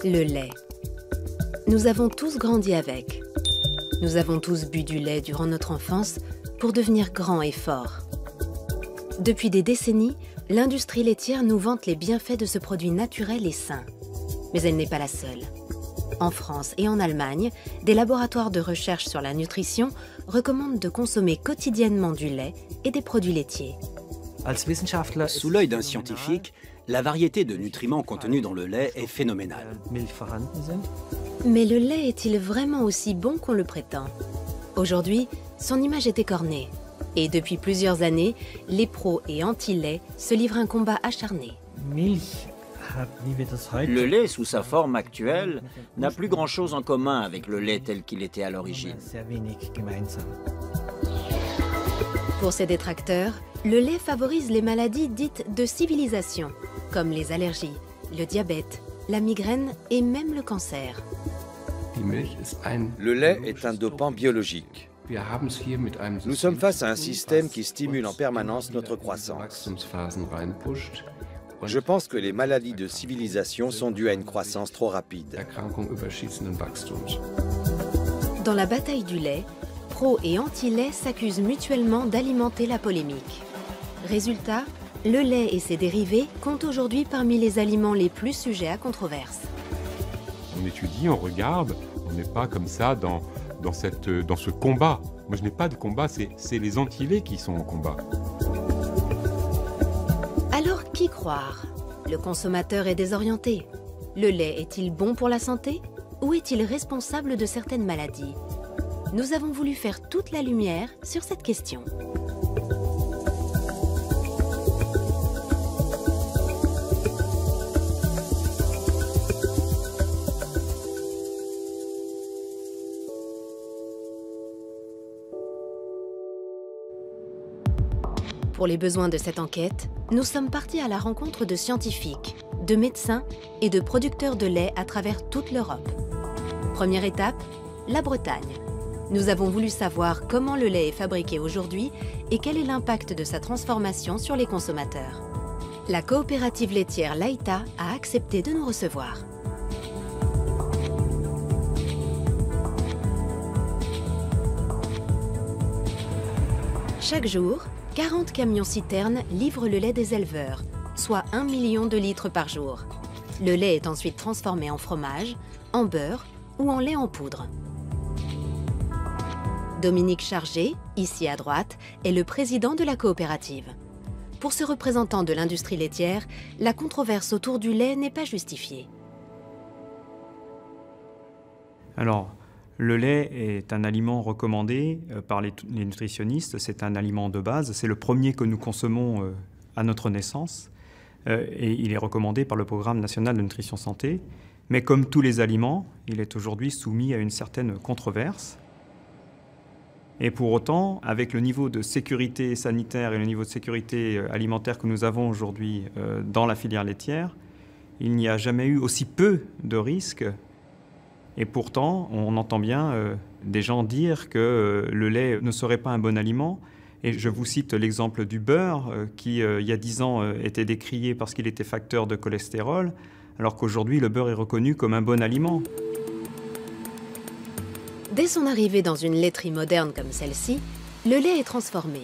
Le lait. Nous avons tous grandi avec. Nous avons tous bu du lait durant notre enfance pour devenir grands et forts. Depuis des décennies, l'industrie laitière nous vante les bienfaits de ce produit naturel et sain. Mais elle n'est pas la seule. En France et en Allemagne, des laboratoires de recherche sur la nutrition recommandent de consommer quotidiennement du lait et des produits laitiers. Sous l'œil d'un scientifique, la variété de nutriments contenus dans le lait est phénoménale. Mais le lait est-il vraiment aussi bon qu'on le prétend? Aujourd'hui, son image est écornée. Et depuis plusieurs années, les pros et anti-lait se livrent un combat acharné. Le lait, sous sa forme actuelle, n'a plus grand-chose en commun avec le lait tel qu'il était à l'origine. Pour ses détracteurs, le lait favorise les maladies dites de civilisation, comme les allergies, le diabète, la migraine et même le cancer. Le lait est un dopant biologique. Nous sommes face à un système qui stimule en permanence notre croissance. Je pense que les maladies de civilisation sont dues à une croissance trop rapide. Dans la bataille du lait, pro et anti-lait s'accusent mutuellement d'alimenter la polémique. Résultat, le lait et ses dérivés comptent aujourd'hui parmi les aliments les plus sujets à controverse. On étudie, on regarde, on n'est pas comme ça dans ce combat. Moi, je n'ai pas de combat, c'est les anti-laits qui sont en combat. Alors, qui croire? Le consommateur est désorienté. Le lait est-il bon pour la santé? Ou est-il responsable de certaines maladies? Nous avons voulu faire toute la lumière sur cette question. Pour les besoins de cette enquête, nous sommes partis à la rencontre de scientifiques, de médecins et de producteurs de lait à travers toute l'Europe. Première étape, la Bretagne. Nous avons voulu savoir comment le lait est fabriqué aujourd'hui et quel est l'impact de sa transformation sur les consommateurs. La coopérative laitière Laïta a accepté de nous recevoir. Chaque jour, 40 camions-citernes livrent le lait des éleveurs, soit 1 million de litres par jour. Le lait est ensuite transformé en fromage, en beurre ou en lait en poudre. Dominique Chargé, ici à droite, est le président de la coopérative. Pour ce représentant de l'industrie laitière, la controverse autour du lait n'est pas justifiée. Alors, le lait est un aliment recommandé par les nutritionnistes, c'est un aliment de base, c'est le premier que nous consommons à notre naissance et il est recommandé par le Programme national de nutrition santé. Mais comme tous les aliments, il est aujourd'hui soumis à une certaine controverse. Et pour autant, avec le niveau de sécurité sanitaire et le niveau de sécurité alimentaire que nous avons aujourd'hui dans la filière laitière, il n'y a jamais eu aussi peu de risques. Et pourtant, on entend bien des gens dire que le lait ne serait pas un bon aliment. Et je vous cite l'exemple du beurre, qui, il y a 10 ans, était décrié parce qu'il était facteur de cholestérol, alors qu'aujourd'hui, le beurre est reconnu comme un bon aliment. Dès son arrivée dans une laiterie moderne comme celle-ci, le lait est transformé.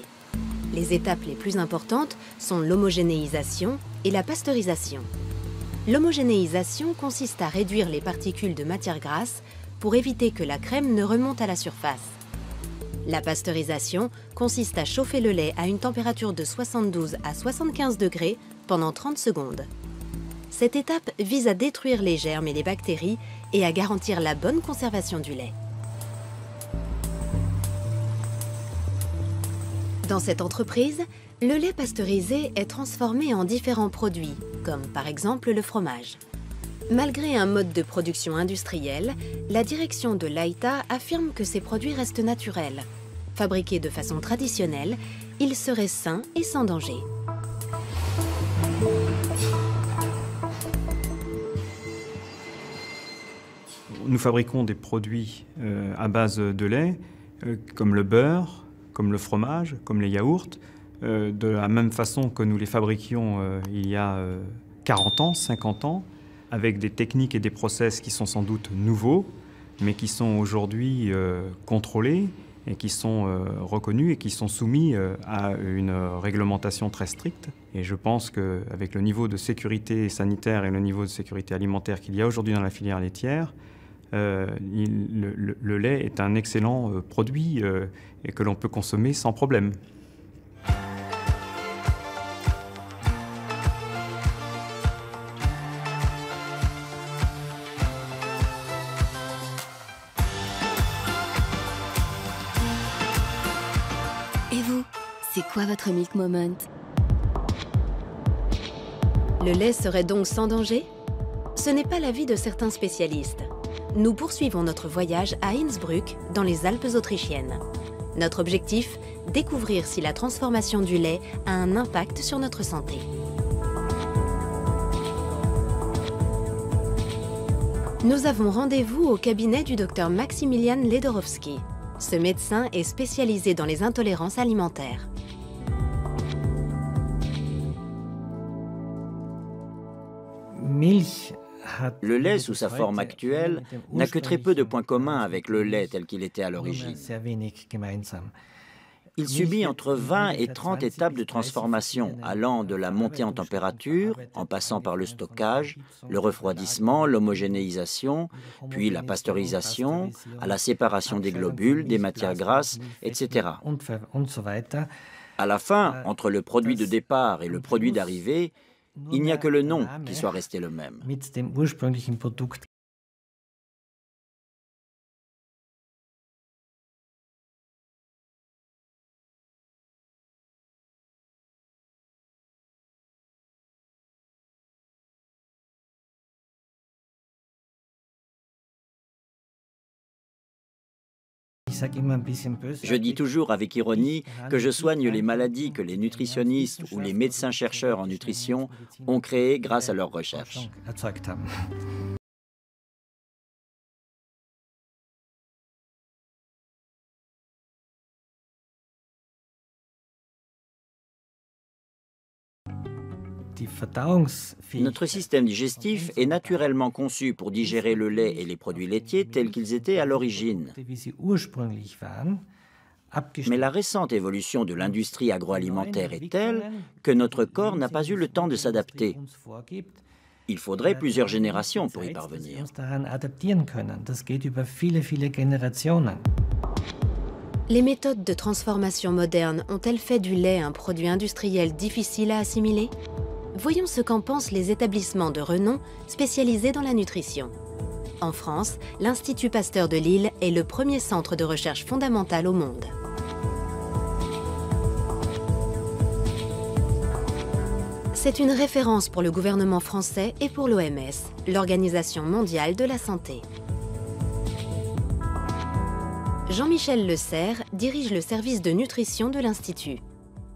Les étapes les plus importantes sont l'homogénéisation et la pasteurisation. L'homogénéisation consiste à réduire les particules de matière grasse pour éviter que la crème ne remonte à la surface. La pasteurisation consiste à chauffer le lait à une température de 72 à 75 degrés pendant 30 secondes. Cette étape vise à détruire les germes et les bactéries et à garantir la bonne conservation du lait. Dans cette entreprise, le lait pasteurisé est transformé en différents produits, comme par exemple le fromage. Malgré un mode de production industriel, la direction de Laïta affirme que ces produits restent naturels. Fabriqués de façon traditionnelle, ils seraient sains et sans danger. Nous fabriquons des produits à base de lait, comme le beurre, comme le fromage, comme les yaourts, de la même façon que nous les fabriquions il y a 40 ans, 50 ans. avec des techniques et des process qui sont sans doute nouveaux, mais qui sont aujourd'hui contrôlés et qui sont reconnus et qui sont soumis à une réglementation très stricte. Et je pense qu'avec le niveau de sécurité sanitaire et le niveau de sécurité alimentaire qu'il y a aujourd'hui dans la filière laitière, le lait est un excellent produit et que l'on peut consommer sans problème. Et vous, c'est quoi votre milk moment? Le lait serait donc sans danger? Ce n'est pas l'avis de certains spécialistes. Nous poursuivons notre voyage à Innsbruck, dans les Alpes autrichiennes. Notre objectif, découvrir si la transformation du lait a un impact sur notre santé. Nous avons rendez-vous au cabinet du docteur Maximilian Ledorowski. Ce médecin est spécialisé dans les intolérances alimentaires. Le lait, sous sa forme actuelle, n'a que très peu de points communs avec le lait tel qu'il était à l'origine. Il subit entre 20 et 30 étapes de transformation, allant de la montée en température, en passant par le stockage, le refroidissement, l'homogénéisation, puis la pasteurisation, à la séparation des globules, des matières grasses, etc. À la fin, entre le produit de départ et le produit d'arrivée, il n'y a que le nom qui soit resté le même. Je dis toujours avec ironie que je soigne les maladies que les nutritionnistes ou les médecins-chercheurs en nutrition ont créées grâce à leurs recherches. Notre système digestif est naturellement conçu pour digérer le lait et les produits laitiers tels qu'ils étaient à l'origine. Mais la récente évolution de l'industrie agroalimentaire est telle que notre corps n'a pas eu le temps de s'adapter. Il faudrait plusieurs générations pour y parvenir. Les méthodes de transformation modernes ont-elles fait du lait un produit industriel difficile à assimiler? Voyons ce qu'en pensent les établissements de renom spécialisés dans la nutrition. En France, l'Institut Pasteur de Lille est le premier centre de recherche fondamentale au monde. C'est une référence pour le gouvernement français et pour l'OMS, l'Organisation mondiale de la santé. Jean-Michel Le Serre dirige le service de nutrition de l'Institut.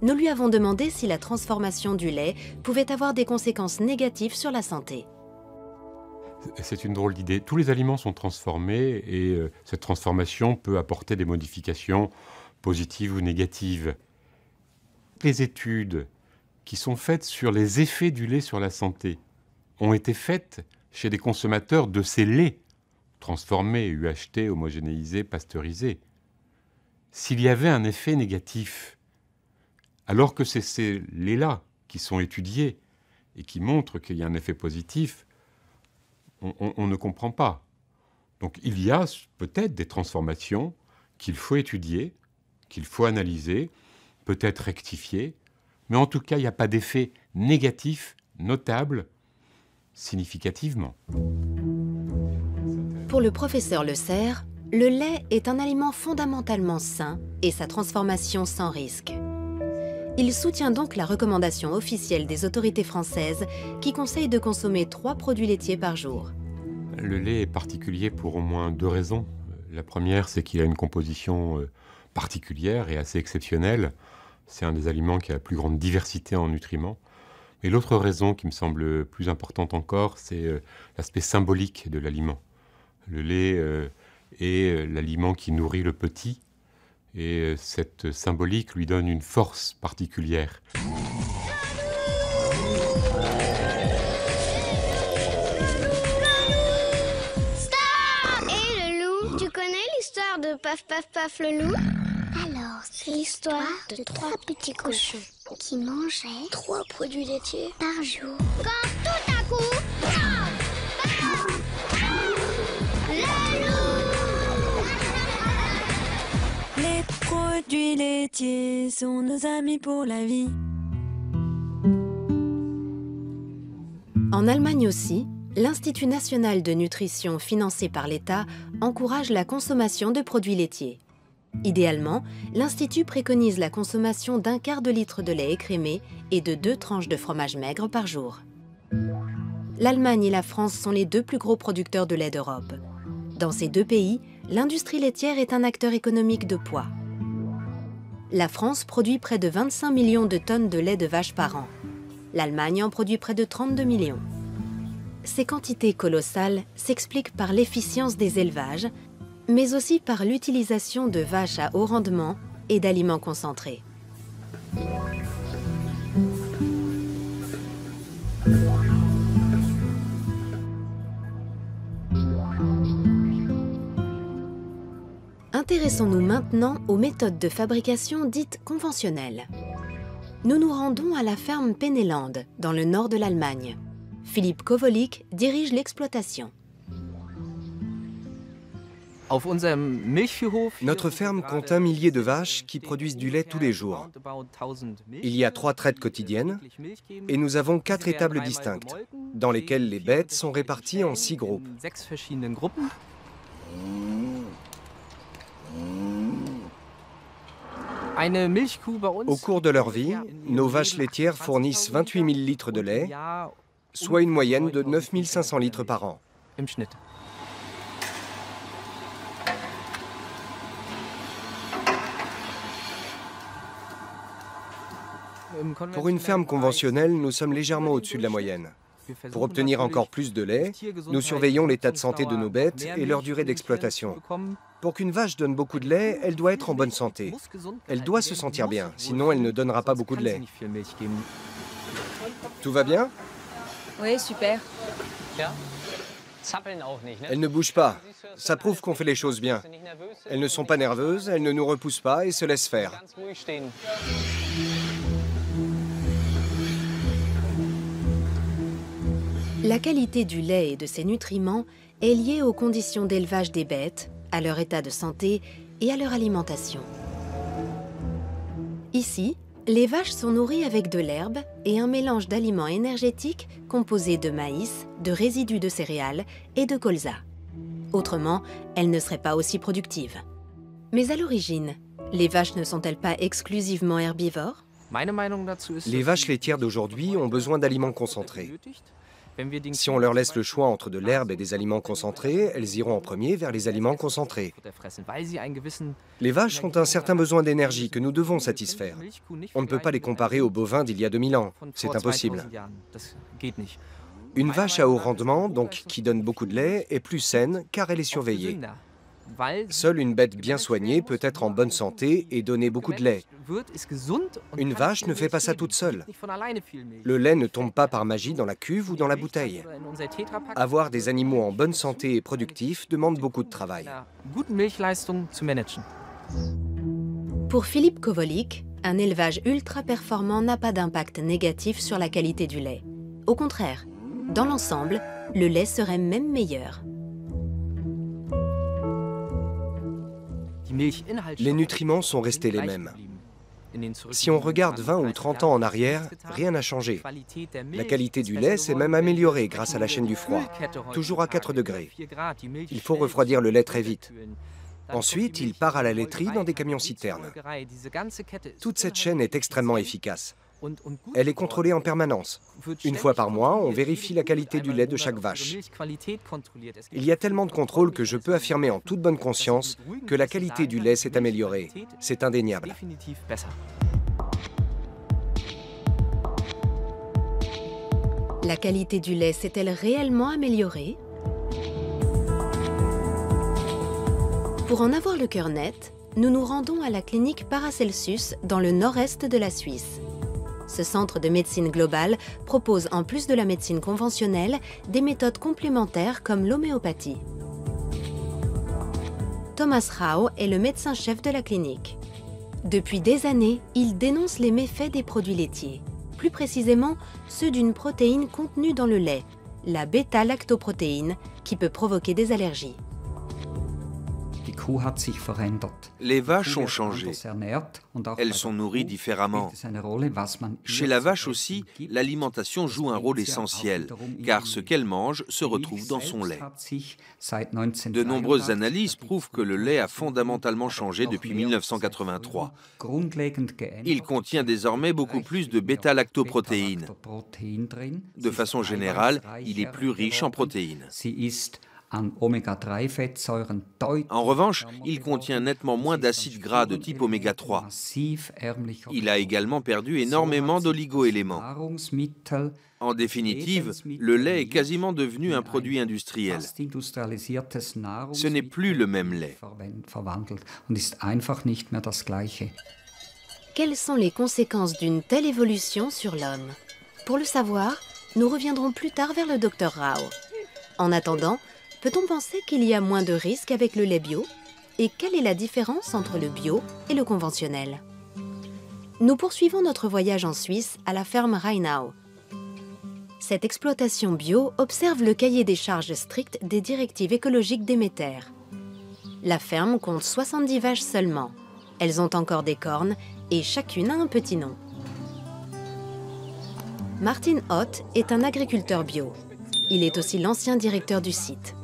Nous lui avons demandé si la transformation du lait pouvait avoir des conséquences négatives sur la santé. C'est une drôle d'idée. Tous les aliments sont transformés et cette transformation peut apporter des modifications positives ou négatives. Les études qui sont faites sur les effets du lait sur la santé ont été faites chez des consommateurs de ces laits transformés, UHT, homogénéisés, pasteurisés. S'il y avait un effet négatif, alors que c'est ces laits-là qui sont étudiés et qui montrent qu'il y a un effet positif, on ne comprend pas. Donc il y a peut-être des transformations qu'il faut étudier, qu'il faut analyser, peut-être rectifier, mais en tout cas, il n'y a pas d'effet négatif notable significativement. Pour le professeur Le Serre, le lait est un aliment fondamentalement sain et sa transformation sans risque. Il soutient donc la recommandation officielle des autorités françaises qui conseille de consommer 3 produits laitiers par jour. Le lait est particulier pour au moins 2 raisons. La première, c'est qu'il a une composition particulière et assez exceptionnelle. C'est un des aliments qui a la plus grande diversité en nutriments. Et l'autre raison qui me semble plus importante encore, c'est l'aspect symbolique de l'aliment. Le lait est l'aliment qui nourrit le petit. Et cette symbolique lui donne une force particulière. de Paf Paf Paf le loup? Alors, c'est l'histoire de 3 petits cochons qui mangeaient 3 produits laitiers par jour. Quand tout à coup, le loup! Les produits laitiers sont nos amis pour la vie. En Allemagne aussi, l'Institut national de nutrition financé par l'État encourage la consommation de produits laitiers. Idéalement, l'Institut préconise la consommation d'1 quart de litre de lait écrémé et de 2 tranches de fromage maigre par jour. L'Allemagne et la France sont les 2 plus gros producteurs de lait d'Europe. Dans ces 2 pays, l'industrie laitière est un acteur économique de poids. La France produit près de 25 millions de tonnes de lait de vache par an. L'Allemagne en produit près de 32 millions. Ces quantités colossales s'expliquent par l'efficience des élevages, mais aussi par l'utilisation de vaches à haut rendement et d'aliments concentrés. Intéressons-nous maintenant aux méthodes de fabrication dites conventionnelles. Nous nous rendons à la ferme Penneland, dans le nord de l'Allemagne. Philippe Kowolik dirige l'exploitation. Notre ferme compte 1 millier de vaches qui produisent du lait tous les jours. Il y a 3 traites quotidiennes et nous avons 4 étables distinctes, dans lesquelles les bêtes sont réparties en 6 groupes. Au cours de leur vie, nos vaches laitières fournissent 28 000 litres de lait, soit une moyenne de 9 500 litres par an. Pour une ferme conventionnelle, nous sommes légèrement au-dessus de la moyenne. Pour obtenir encore plus de lait, nous surveillons l'état de santé de nos bêtes et leur durée d'exploitation. Pour qu'une vache donne beaucoup de lait, elle doit être en bonne santé. Elle doit se sentir bien, sinon elle ne donnera pas beaucoup de lait. Tout va bien? Oui, super. Elles ne bougent pas. Ça prouve qu'on fait les choses bien. Elles ne sont pas nerveuses, elles ne nous repoussent pas et se laissent faire. La qualité du lait et de ses nutriments est liée aux conditions d'élevage des bêtes, à leur état de santé et à leur alimentation. Ici, les vaches sont nourries avec de l'herbe et un mélange d'aliments énergétiques composés de maïs, de résidus de céréales et de colza. Autrement, elles ne seraient pas aussi productives. Mais à l'origine, les vaches ne sont-elles pas exclusivement herbivores? Les vaches laitières d'aujourd'hui ont besoin d'aliments concentrés. Si on leur laisse le choix entre de l'herbe et des aliments concentrés, elles iront en premier vers les aliments concentrés. Les vaches ont un certain besoin d'énergie que nous devons satisfaire. On ne peut pas les comparer aux bovins d'il y a 2000 ans. C'est impossible. Une vache à haut rendement, donc qui donne beaucoup de lait, est plus saine car elle est surveillée. Seule une bête bien soignée peut être en bonne santé et donner beaucoup de lait. Une vache ne fait pas ça toute seule. Le lait ne tombe pas par magie dans la cuve ou dans la bouteille. Avoir des animaux en bonne santé et productifs demande beaucoup de travail. Pour Philippe Kowolik, un élevage ultra performant n'a pas d'impact négatif sur la qualité du lait. Au contraire, dans l'ensemble, le lait serait même meilleur. Les nutriments sont restés les mêmes. Si on regarde 20 ou 30 ans en arrière, rien n'a changé. La qualité du lait s'est même améliorée grâce à la chaîne du froid, toujours à 4 degrés. Il faut refroidir le lait très vite. Ensuite, il part à la laiterie dans des camions-citernes. Toute cette chaîne est extrêmement efficace. Elle est contrôlée en permanence. Une fois par mois, on vérifie la qualité du lait de chaque vache. Il y a tellement de contrôles que je peux affirmer en toute bonne conscience que la qualité du lait s'est améliorée. C'est indéniable. La qualité du lait s'est-elle réellement améliorée? Pour en avoir le cœur net, nous nous rendons à la clinique Paracelsus dans le nord-est de la Suisse. Ce centre de médecine globale propose, en plus de la médecine conventionnelle, des méthodes complémentaires comme l'homéopathie. Thomas Rau est le médecin-chef de la clinique. Depuis des années, il dénonce les méfaits des produits laitiers, plus précisément ceux d'une protéine contenue dans le lait, la bêta-lactoprotéine, qui peut provoquer des allergies. Les vaches ont changé. Elles sont nourries différemment. Chez la vache aussi, l'alimentation joue un rôle essentiel, car ce qu'elle mange se retrouve dans son lait. De nombreuses analyses prouvent que le lait a fondamentalement changé depuis 1983. Il contient désormais beaucoup plus de bêta-lactoprotéines. De façon générale, il est plus riche en protéines. En revanche, il contient nettement moins d'acides gras de type oméga 3. Il a également perdu énormément d'oligo-éléments. En définitive, le lait est quasiment devenu un produit industriel. Ce n'est plus le même lait. Quelles sont les conséquences d'une telle évolution sur l'homme? Pour le savoir, nous reviendrons plus tard vers le Dr Rau. En attendant, peut-on penser qu'il y a moins de risques avec le lait bio? Et quelle est la différence entre le bio et le conventionnel? Nous poursuivons notre voyage en Suisse à la ferme Rheinau. Cette exploitation bio observe le cahier des charges strict des directives écologiques Déméter. La ferme compte 70 vaches seulement. Elles ont encore des cornes et chacune a un petit nom. Martin Ott est un agriculteur bio. Il est aussi l'ancien directeur du site.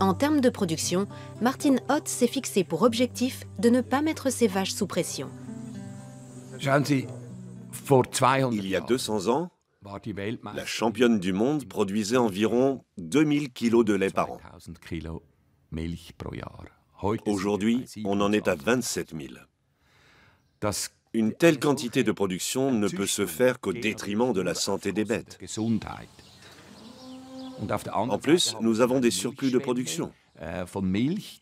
En termes de production, Martin Ott s'est fixé pour objectif de ne pas mettre ses vaches sous pression. Il y a 200 ans, la championne du monde produisait environ 2000 kilos de lait par an. Aujourd'hui, on en est à 27 000. Une telle quantité de production ne peut se faire qu'au détriment de la santé des bêtes. En plus, nous avons des surplus de production.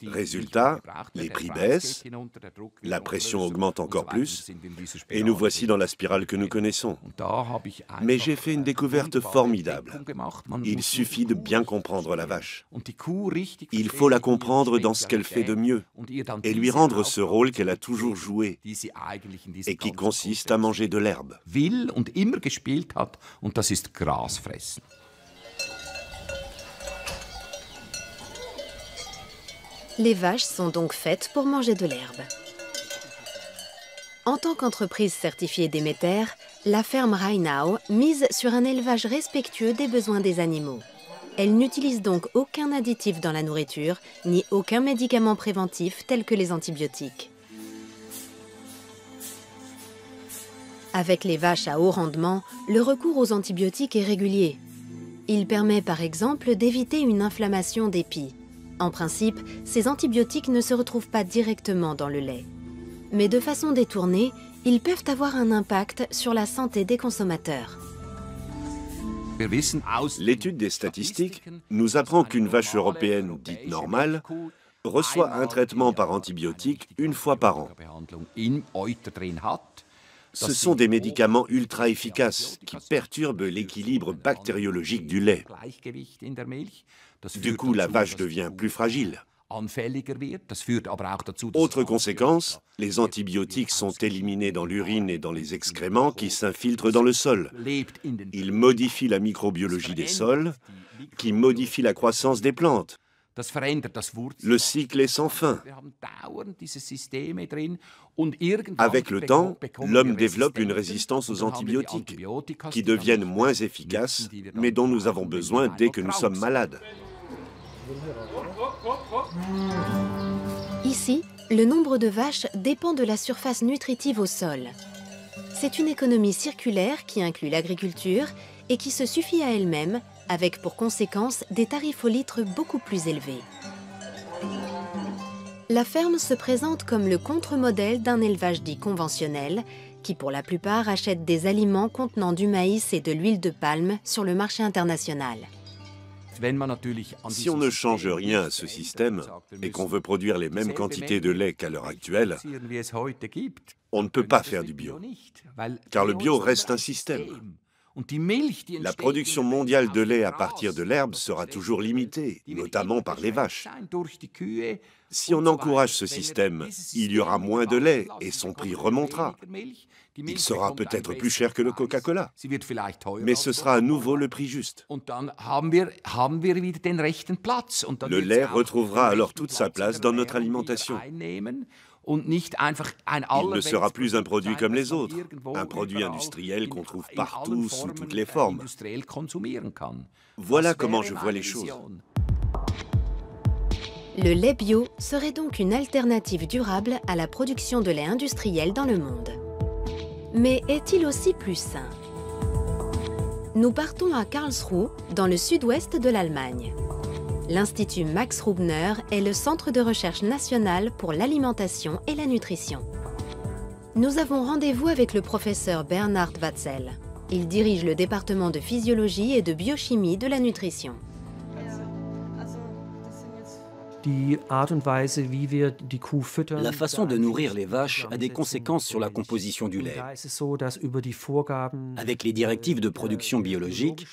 Résultat, les prix baissent, la pression augmente encore plus, et nous voici dans la spirale que nous connaissons. Mais j'ai fait une découverte formidable. Il suffit de bien comprendre la vache. Il faut la comprendre dans ce qu'elle fait de mieux, et lui rendre ce rôle qu'elle a toujours joué, et qui consiste à manger de l'herbe. Les vaches sont donc faites pour manger de l'herbe. En tant qu'entreprise certifiée Déméter, la ferme Rheinau mise sur un élevage respectueux des besoins des animaux. Elle n'utilise donc aucun additif dans la nourriture, ni aucun médicament préventif tel que les antibiotiques. Avec les vaches à haut rendement, le recours aux antibiotiques est régulier. Il permet par exemple d'éviter une inflammation des pies. En principe, ces antibiotiques ne se retrouvent pas directement dans le lait. Mais de façon détournée, ils peuvent avoir un impact sur la santé des consommateurs. L'étude des statistiques nous apprend qu'une vache européenne dite normale reçoit un traitement par antibiotique une fois par an. Ce sont des médicaments ultra efficaces qui perturbent l'équilibre bactériologique du lait. Du coup, la vache devient plus fragile. Autre conséquence, les antibiotiques sont éliminés dans l'urine et dans les excréments qui s'infiltrent dans le sol. Ils modifient la microbiologie des sols, qui modifie la croissance des plantes. Le cycle est sans fin. Avec le temps, l'homme développe une résistance aux antibiotiques, qui deviennent moins efficaces, mais dont nous avons besoin dès que nous sommes malades. Ici, le nombre de vaches dépend de la surface nutritive au sol. C'est une économie circulaire qui inclut l'agriculture et qui se suffit à elle-même, avec pour conséquence des tarifs au litre beaucoup plus élevés. La ferme se présente comme le contre-modèle d'un élevage dit conventionnel, qui pour la plupart achète des aliments contenant du maïs et de l'huile de palme sur le marché international. Si on ne change rien à ce système et qu'on veut produire les mêmes quantités de lait qu'à l'heure actuelle, on ne peut pas faire du bio, car le bio reste un système. La production mondiale de lait à partir de l'herbe sera toujours limitée, notamment par les vaches. Si on encourage ce système, il y aura moins de lait et son prix remontera. Il sera peut-être plus cher que le Coca-Cola, mais ce sera à nouveau le prix juste. Le lait retrouvera alors toute sa place dans notre alimentation. Il ne sera plus un produit comme les autres, un produit industriel qu'on trouve partout, sous toutes les formes. Voilà comment je vois les choses. Le lait bio serait donc une alternative durable à la production de lait industriel dans le monde. Mais est-il aussi plus sain? Nous partons à Karlsruhe, dans le sud-ouest de l'Allemagne. L'Institut Max Rubner est le centre de recherche national pour l'alimentation et la nutrition. Nous avons rendez-vous avec le professeur Bernhard Watzel. Il dirige le département de physiologie et de biochimie de la nutrition. La façon de nourrir les vaches a des conséquences sur la composition du lait. Avec les directives de production biologique,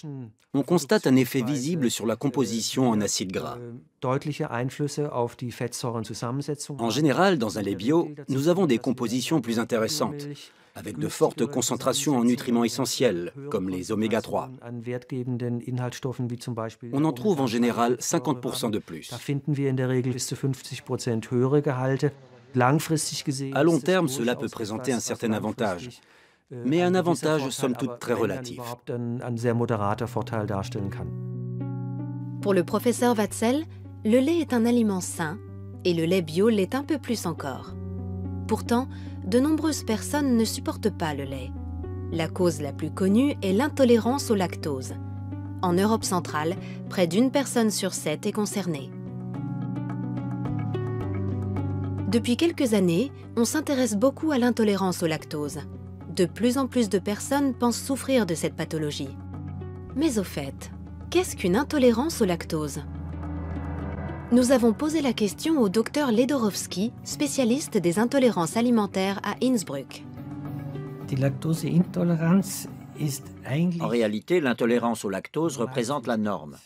on constate un effet visible sur la composition en acides gras. En général, dans un lait bio, nous avons des compositions plus intéressantes, avec de fortes concentrations en nutriments essentiels, comme les oméga 3. On en trouve en général 50% de plus. À long terme, cela peut présenter un certain avantage, mais un avantage somme toute très relatif. Pour le professeur Watzel, le lait est un aliment sain et le lait bio l'est un peu plus encore. Pourtant, de nombreuses personnes ne supportent pas le lait. La cause la plus connue est l'intolérance au lactose. En Europe centrale, près d'1 personne sur 7 est concernée. Depuis quelques années, on s'intéresse beaucoup à l'intolérance au lactose. De plus en plus de personnes pensent souffrir de cette pathologie. Mais au fait, qu'est-ce qu'une intolérance au lactose ? Nous avons posé la question au docteur Ledorowski, spécialiste des intolérances alimentaires à Innsbruck. En réalité, l'intolérance au lactose représente la norme.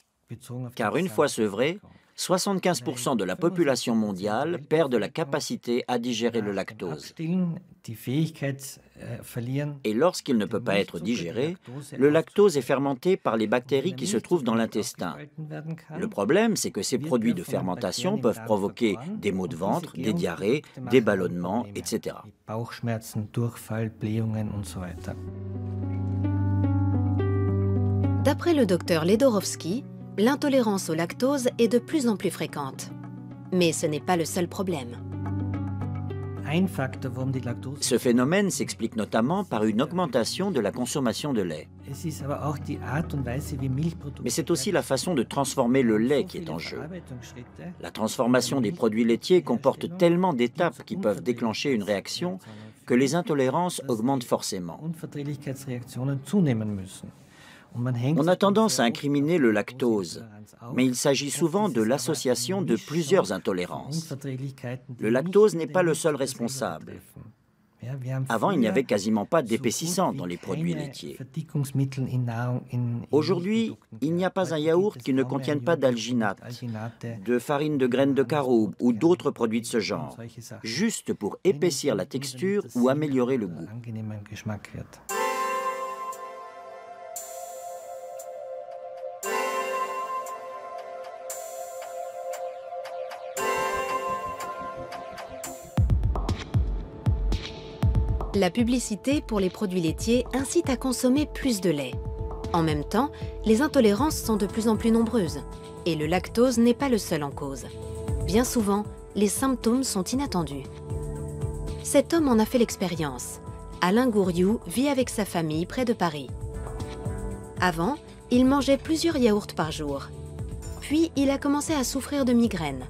Car une fois sevré, 75% de la population mondiale perd la capacité à digérer le lactose. Et lorsqu'il ne peut pas être digéré, le lactose est fermenté par les bactéries qui se trouvent dans l'intestin. Le problème, c'est que ces produits de fermentation peuvent provoquer des maux de ventre, des diarrhées, des ballonnements, etc. D'après le docteur Ledorowski, l'intolérance au lactose est de plus en plus fréquente. Mais ce n'est pas le seul problème. Ce phénomène s'explique notamment par une augmentation de la consommation de lait. Mais c'est aussi la façon de transformer le lait qui est en jeu. La transformation des produits laitiers comporte tellement d'étapes qui peuvent déclencher une réaction que les intolérances augmentent forcément. On a tendance à incriminer le lactose, mais il s'agit souvent de l'association de plusieurs intolérances. Le lactose n'est pas le seul responsable. Avant, il n'y avait quasiment pas d'épaississant dans les produits laitiers. Aujourd'hui, il n'y a pas un yaourt qui ne contienne pas d'alginate, de farine de graines de caroube ou d'autres produits de ce genre, juste pour épaissir la texture ou améliorer le goût. La publicité pour les produits laitiers incite à consommer plus de lait. En même temps, les intolérances sont de plus en plus nombreuses. Et le lactose n'est pas le seul en cause. Bien souvent, les symptômes sont inattendus. Cet homme en a fait l'expérience. Alain Gouriou vit avec sa famille près de Paris. Avant, il mangeait plusieurs yaourts par jour. Puis, il a commencé à souffrir de migraines.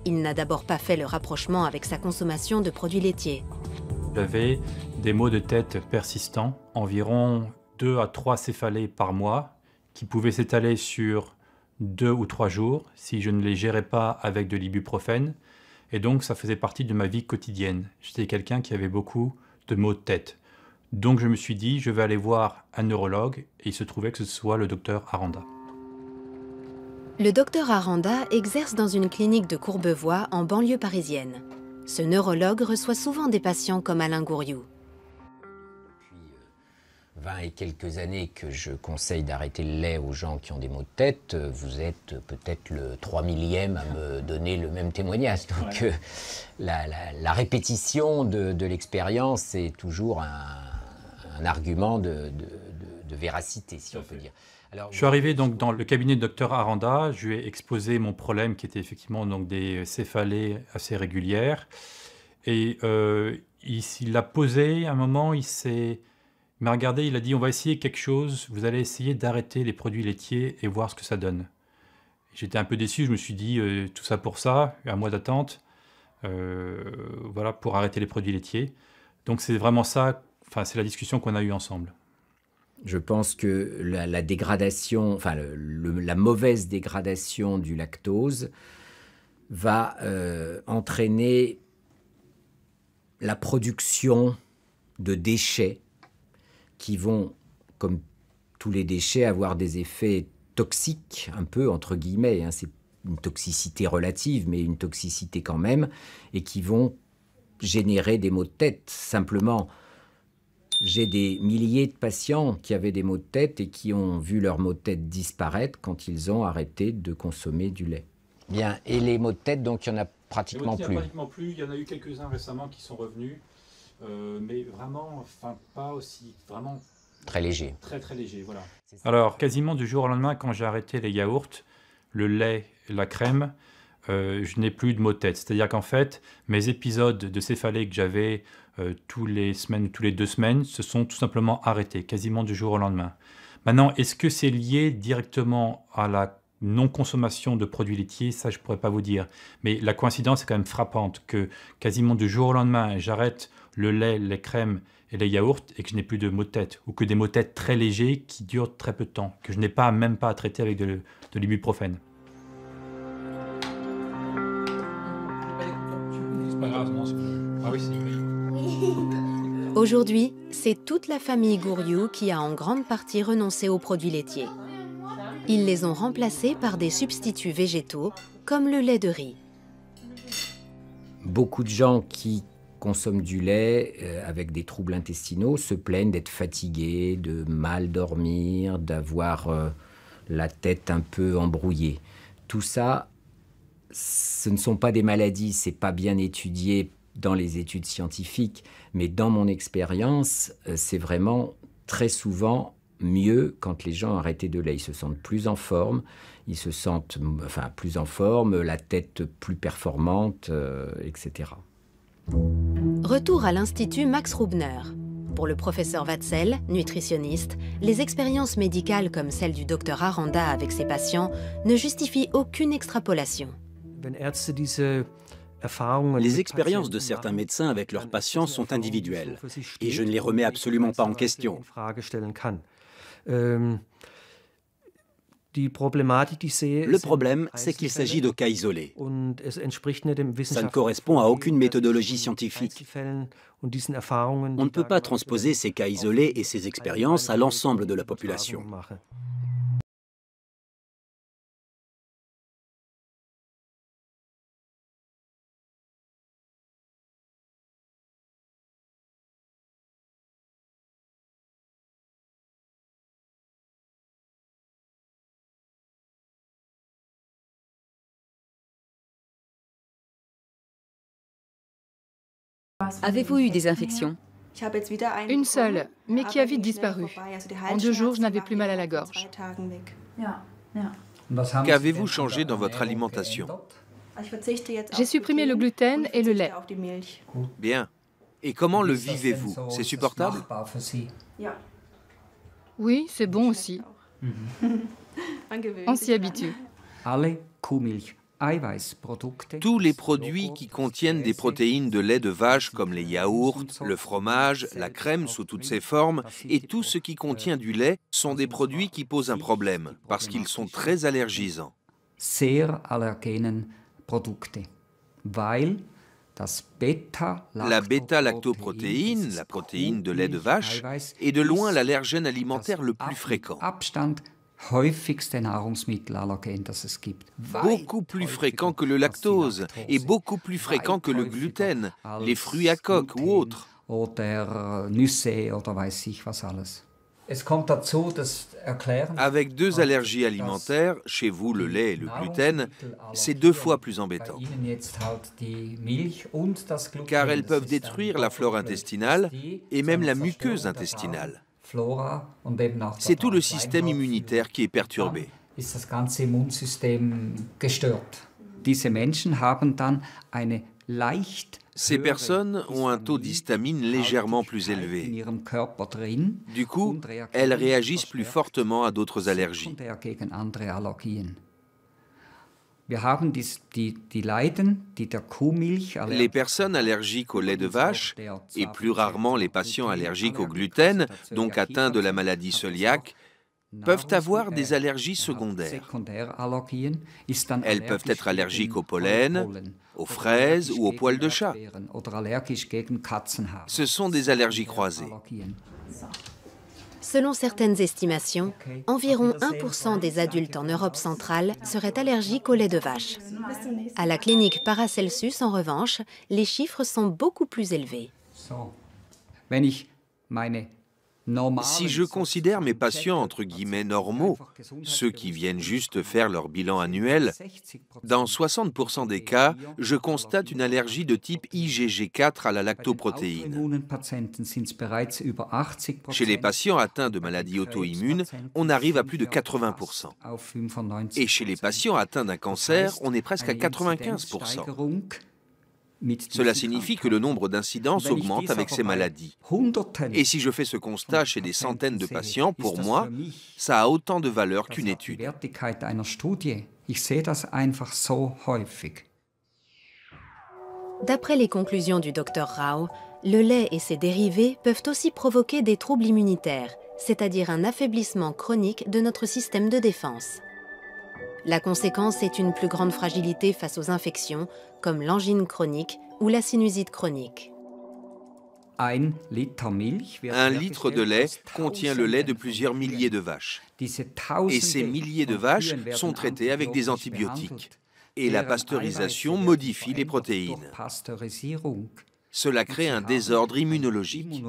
Il n'a d'abord pas fait le rapprochement avec sa consommation de produits laitiers. J'avais des maux de tête persistants, environ 2 à 3 céphalées par mois, qui pouvaient s'étaler sur 2 ou 3 jours si je ne les gérais pas avec de l'ibuprofène. Et donc, ça faisait partie de ma vie quotidienne. J'étais quelqu'un qui avait beaucoup de maux de tête. Donc je me suis dit, je vais aller voir un neurologue, et il se trouvait que ce soit le docteur Aranda. Le docteur Aranda exerce dans une clinique de Courbevoie en banlieue parisienne. Ce neurologue reçoit souvent des patients comme Alain Gouriou. Depuis 20 et quelques années que je conseille d'arrêter le lait aux gens qui ont des maux de tête, vous êtes peut-être le 3 millième à me donner le même témoignage. Donc la répétition de l'expérience est toujours un argument de véracité, si on peut dire. Alors, je suis arrivé donc dans le cabinet de Dr Aranda, je lui ai exposé mon problème qui était effectivement donc des céphalées assez régulières. Et il l'a posé à un moment, il m'a regardé, il a dit on va essayer quelque chose, vous allez essayer d'arrêter les produits laitiers et voir ce que ça donne. J'étais un peu déçu, je me suis dit tout ça pour ça, un mois d'attente, voilà, pour arrêter les produits laitiers. Donc c'est vraiment ça, enfin c'est la discussion qu'on a eue ensemble. Je pense que la dégradation, enfin la mauvaise dégradation du lactose va entraîner la production de déchets qui vont, comme tous les déchets, avoir des effets toxiques, un peu entre guillemets, hein, c'est une toxicité relative, mais une toxicité quand même, et qui vont générer des maux de tête. Simplement, j'ai des milliers de patients qui avaient des maux de tête et qui ont vu leurs maux de tête disparaître quand ils ont arrêté de consommer du lait. Bien, et les maux de tête, donc il n'y en a pratiquement plus. Il y en a eu quelques-uns récemment qui sont revenus, mais vraiment, enfin pas aussi, vraiment... Très léger. Très très léger, voilà. Alors, quasiment du jour au lendemain, quand j'ai arrêté les yaourts, le lait, la crème, je n'ai plus de maux de tête. C'est-à-dire qu'en fait, mes épisodes de céphalée que j'avais tous les semaines, tous les 2 semaines, se sont tout simplement arrêtés, quasiment du jour au lendemain. Maintenant, est-ce que c'est lié directement à la non-consommation de produits laitiers? Ça, je ne pourrais pas vous dire. Mais la coïncidence est quand même frappante que quasiment du jour au lendemain, j'arrête le lait, les crèmes et les yaourts et que je n'ai plus de maux de tête. Ou que des maux de tête très légers qui durent très peu de temps, que je n'ai même pas à traiter avec de l'ibuprofène. Aujourd'hui, c'est toute la famille Gouriou qui a en grande partie renoncé aux produits laitiers. Ils les ont remplacés par des substituts végétaux, comme le lait de riz. Beaucoup de gens qui consomment du lait avec des troubles intestinaux se plaignent d'être fatigués, de mal dormir, d'avoir la tête un peu embrouillée. Tout ça, ce ne sont pas des maladies, c'est pas bien étudié dans les études scientifiques, mais dans mon expérience, c'est vraiment très souvent mieux quand les gens arrêtent de lait. Ils se sentent plus en forme, plus en forme, la tête plus performante, etc. Retour à l'Institut Max Rubner. Pour le professeur Watzel, nutritionniste, les expériences médicales comme celle du docteur Aranda avec ses patients ne justifient aucune extrapolation. Les expériences de certains médecins avec leurs patients sont individuelles et je ne les remets absolument pas en question. Le problème, c'est qu'il s'agit de cas isolés. Ça ne correspond à aucune méthodologie scientifique. On ne peut pas transposer ces cas isolés et ces expériences à l'ensemble de la population. Avez-vous eu des infections? Une seule, mais qui a vite disparu. En 2 jours, je n'avais plus mal à la gorge. Qu'avez-vous changé dans votre alimentation? J'ai supprimé le gluten et le lait. Bien. Et comment le vivez-vous? C'est supportable? Oui, c'est bon aussi. On s'y habitue. Tous les produits qui contiennent des protéines de lait de vache comme les yaourts, le fromage, la crème sous toutes ses formes et tout ce qui contient du lait sont des produits qui posent un problème parce qu'ils sont très allergisants. La bêta-lactoprotéine, la protéine de lait de vache, est de loin l'allergène alimentaire le plus fréquent. Beaucoup plus fréquent que le lactose et beaucoup plus fréquent que le gluten, les fruits à coque ou autres. Avec 2 allergies alimentaires, chez vous le lait et le gluten, c'est 2 fois plus embêtant. Car elles peuvent détruire la flore intestinale et même la muqueuse intestinale. C'est tout le système immunitaire qui est perturbé. Ces personnes ont un taux d'histamine légèrement plus élevé. Du coup, elles réagissent plus fortement à d'autres allergies. Les personnes allergiques au lait de vache, et plus rarement les patients allergiques au gluten, donc atteints de la maladie cœliaque, peuvent avoir des allergies secondaires. Elles peuvent être allergiques au pollen, aux fraises ou aux poils de chat. Ce sont des allergies croisées. Selon certaines estimations, environ 1% des adultes en Europe centrale seraient allergiques au lait de vache. À la clinique Paracelsus, en revanche, les chiffres sont beaucoup plus élevés. Si je considère mes patients entre guillemets normaux, ceux qui viennent juste faire leur bilan annuel, dans 60% des cas, je constate une allergie de type IgG4 à la lactoprotéine. Chez les patients atteints de maladies auto-immunes, on arrive à plus de 80%. Et chez les patients atteints d'un cancer, on est presque à 95%. Cela signifie que le nombre d'incidences augmente avec ces maladies. Et si je fais ce constat chez des centaines de patients, pour moi, ça a autant de valeur qu'une étude. D'après les conclusions du Dr Rao, le lait et ses dérivés peuvent aussi provoquer des troubles immunitaires, c'est-à-dire un affaiblissement chronique de notre système de défense. La conséquence est une plus grande fragilité face aux infections, comme l'angine chronique ou la sinusite chronique. 1 litre de lait contient le lait de plusieurs milliers de vaches. Et ces milliers de vaches sont traitées avec des antibiotiques. Et la pasteurisation modifie les protéines. Cela crée un désordre immunologique.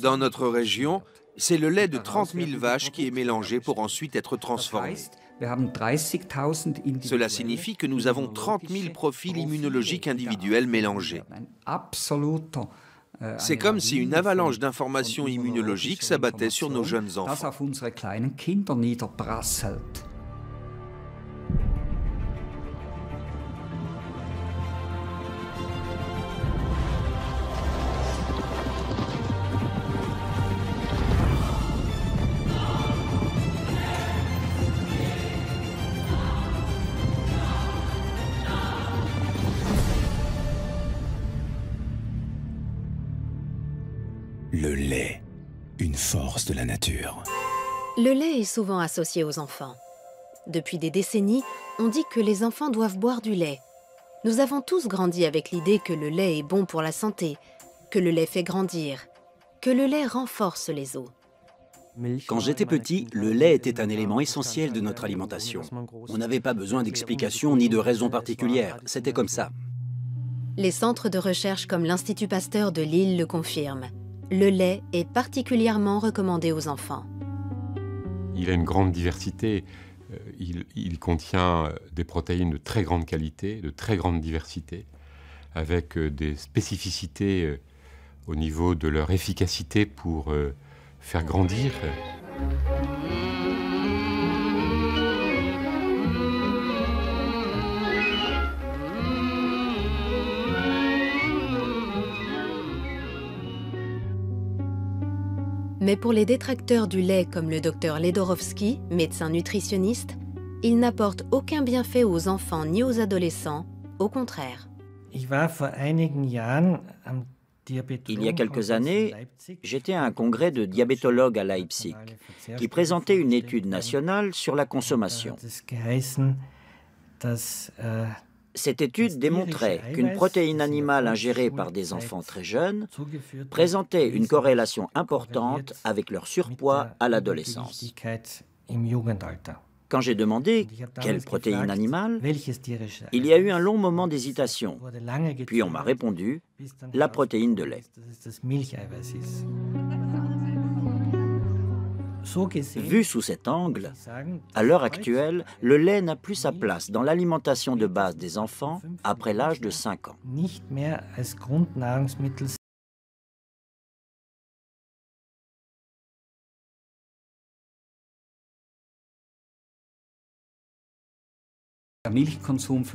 Dans notre région, c'est le lait de 30 000 vaches qui est mélangé pour ensuite être transformé. Cela signifie que nous avons 30 000 profils immunologiques individuels mélangés. C'est comme si une avalanche d'informations immunologiques s'abattait sur nos jeunes enfants. Le lait, une force de la nature. Le lait est souvent associé aux enfants. Depuis des décennies, on dit que les enfants doivent boire du lait. Nous avons tous grandi avec l'idée que le lait est bon pour la santé, que le lait fait grandir, que le lait renforce les os. Quand j'étais petit, le lait était un élément essentiel de notre alimentation. On n'avait pas besoin d'explications ni de raisons particulières, c'était comme ça. Les centres de recherche comme l'Institut Pasteur de Lille le confirment. Le lait est particulièrement recommandé aux enfants. Il a une grande diversité. Il contient des protéines de très grande qualité, de très grande diversité, avec des spécificités au niveau de leur efficacité pour faire grandir. Mais pour les détracteurs du lait comme le docteur Ledorovsky, médecin nutritionniste, il n'apporte aucun bienfait aux enfants ni aux adolescents, au contraire. Il y a quelques années, j'étais à un congrès de diabétologues à Leipzig qui présentait une étude nationale sur la consommation. Cette étude démontrait qu'une protéine animale ingérée par des enfants très jeunes présentait une corrélation importante avec leur surpoids à l'adolescence. Quand j'ai demandé quelle protéine animale, il y a eu un long moment d'hésitation. Puis on m'a répondu la protéine de lait. Vu sous cet angle, à l'heure actuelle, le lait n'a plus sa place dans l'alimentation de base des enfants après l'âge de 5 ans.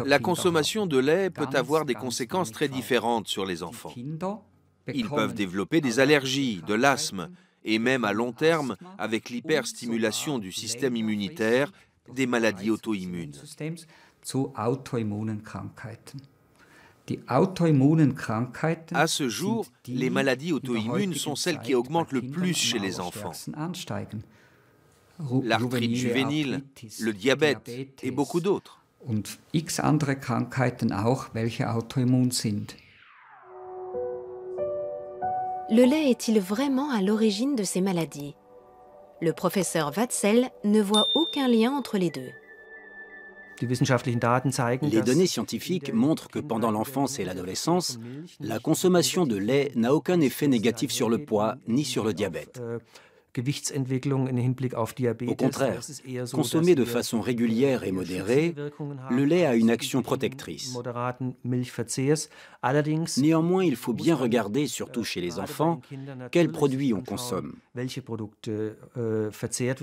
La consommation de lait peut avoir des conséquences très différentes sur les enfants. Ils peuvent développer des allergies, de l'asthme, et même à long terme, avec l'hyperstimulation du système immunitaire, des maladies auto-immunes. À ce jour, les maladies auto-immunes sont celles qui augmentent le plus chez les enfants. L'arthrite juvénile, le diabète et beaucoup d'autres. Und x andere Krankheiten auch, welche autoimmun sind. Le lait est-il vraiment à l'origine de ces maladies? Le professeur Watzel ne voit aucun lien entre les deux. Les données scientifiques montrent que pendant l'enfance et l'adolescence, la consommation de lait n'a aucun effet négatif sur le poids ni sur le diabète. Au contraire, consommé de façon régulière et modérée, le lait a une action protectrice. Néanmoins, il faut bien regarder, surtout chez les enfants, quels produits on consomme.